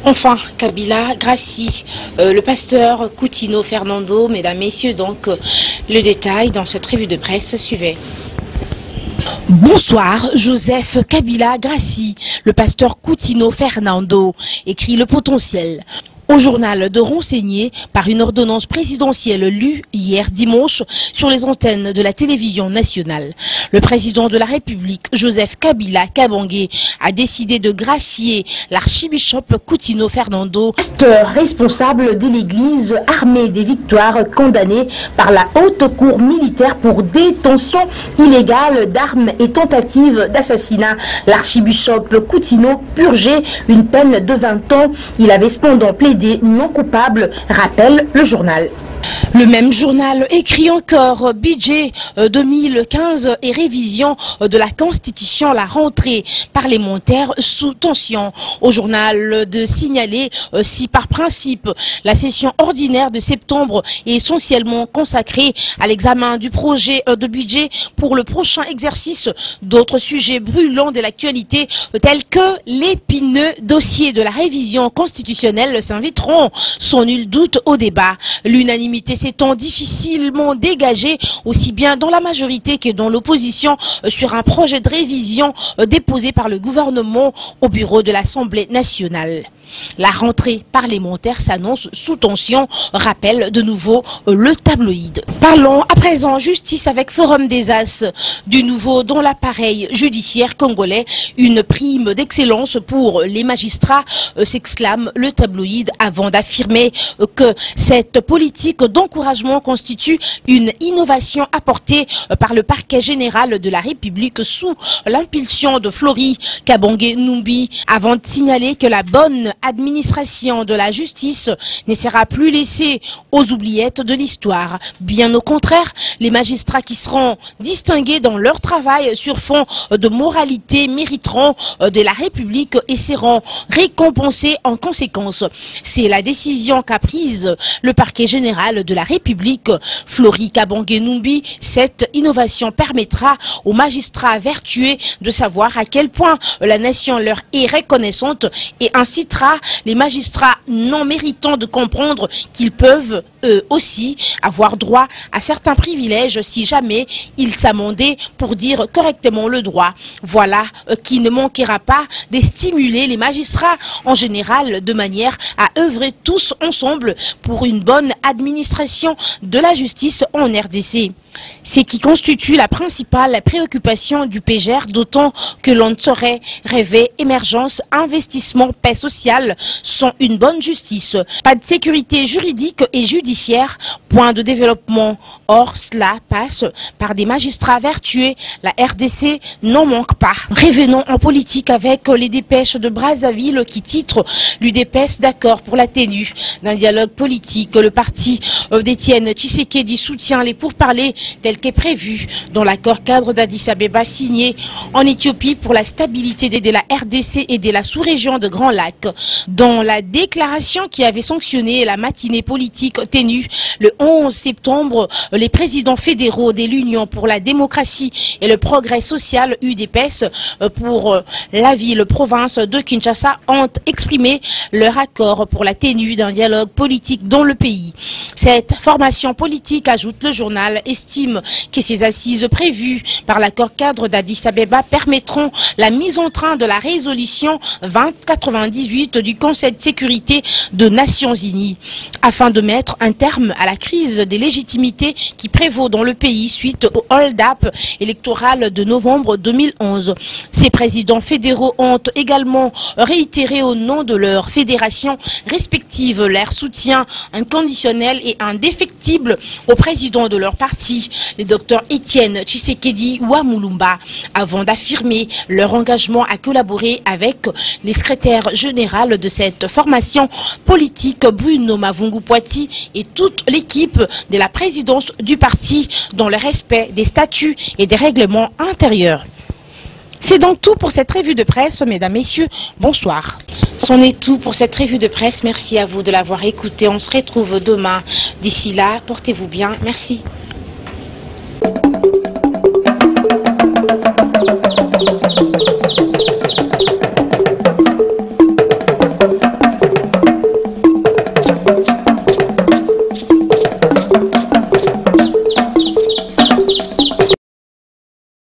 Enfin, Kabila, Gracie, le pasteur Coutinho Fernando, mesdames, messieurs, donc le détail dans cette revue de presse suivait. Bonsoir, Joseph Kabila Gracie, le pasteur Coutinho Fernando, écrit Le Potentiel. Au journal de renseigner par une ordonnance présidentielle lue hier dimanche sur les antennes de la télévision nationale. Le président de la République, Joseph Kabila Kabange, a décidé de gracier l'archibishop Coutinho Fernando, pasteur responsable de l'église armée des victoires, condamné par la haute cour militaire pour détention illégale d'armes et tentative d'assassinat. L'archibishop Coutinho purgeait une peine de 20 ans. Il avait cependant plaidé non coupable, rappelle le journal. Le même journal écrit encore budget 2015 et révision de la Constitution, la rentrée parlementaire sous tension. Au journal de signaler si par principe la session ordinaire de septembre est essentiellement consacrée à l'examen du projet de budget pour le prochain exercice, d'autres sujets brûlants de l'actualité tels que l'épineux dossier de la révision constitutionnelle s'inviteront sans nul doute au débat. L'unanimité s'étant difficilement dégagée aussi bien dans la majorité que dans l'opposition sur un projet de révision déposé par le gouvernement au bureau de l'Assemblée nationale. La rentrée parlementaire s'annonce sous tension, rappelle de nouveau le tabloïd. Parlons à présent justice avec Forum des As. Du nouveau dans l'appareil judiciaire congolais, une prime d'excellence pour les magistrats, s'exclame le tabloïd avant d'affirmer que cette politique d'encouragement constitue une innovation apportée par le parquet général de la République sous l'impulsion de Flori Kabange Numbi, avant de signaler que la bonne administration de la justice ne sera plus laissée aux oubliettes de l'histoire. Bien au contraire, les magistrats qui seront distingués dans leur travail sur fond de moralité mériteront de la République et seront récompensés en conséquence. C'est la décision qu'a prise le parquet général de la République, Flori Kabange Numbi. Cette innovation permettra aux magistrats vertueux de savoir à quel point la nation leur est reconnaissante et incitera les magistrats non méritants de comprendre qu'ils peuvent eux aussi avoir droit à certains privilèges si jamais ils s'amendaient pour dire correctement le droit. Voilà qui ne manquera pas de stimuler les magistrats en général de manière à œuvrer tous ensemble pour une bonne administration de la justice en RDC. C'est qui constitue la principale préoccupation du PGR, d'autant que l'on ne saurait rêver émergence, investissement, paix sociale sans une bonne justice. Pas de sécurité juridique et judiciaire, point de développement. Or, cela passe par des magistrats vertueux. La RDC n'en manque pas. Revenons en politique avec les dépêches de Brazzaville qui titrent l'UDPS d'accord pour la tenue d'un dialogue politique. Le parti d'Étienne Tshisekedi soutient les pourparlers tel qu'est prévu dans l'accord cadre d'Addis Abeba signé en Éthiopie pour la stabilité de la RDC et de la sous-région de Grand Lac. Dans la déclaration qui avait sanctionné la matinée politique tenue le 11 septembre, les présidents fédéraux de l'Union pour la démocratie et le progrès social UDPS pour la ville-province de Kinshasa ont exprimé leur accord pour la tenue d'un dialogue politique dans le pays. Cette formation politique, ajoute le journal, estime que ces assises prévues par l'accord cadre d'Addis Abeba permettront la mise en train de la résolution 2098 du Conseil de sécurité des Nations Unies, afin de mettre un terme à la crise des légitimités qui prévaut dans le pays suite au hold-up électoral de novembre 2011. Ces présidents fédéraux ont également réitéré au nom de leurs fédérations respectives leur soutien inconditionnel et indéfectible au président de leur parti, le docteur Étienne Tshisekedi Ouamulumba, avant d'affirmer leur engagement à collaborer avec les secrétaires généraux de cette formation politique, Bruno Mavungu-Poiti, et toute l'équipe de la présidence du parti dans le respect des statuts et des règlements intérieurs. C'est donc tout pour cette revue de presse, mesdames, messieurs, bonsoir. C'en est tout pour cette revue de presse. Merci à vous de l'avoir écouté. On se retrouve demain. D'ici là, portez-vous bien. Merci.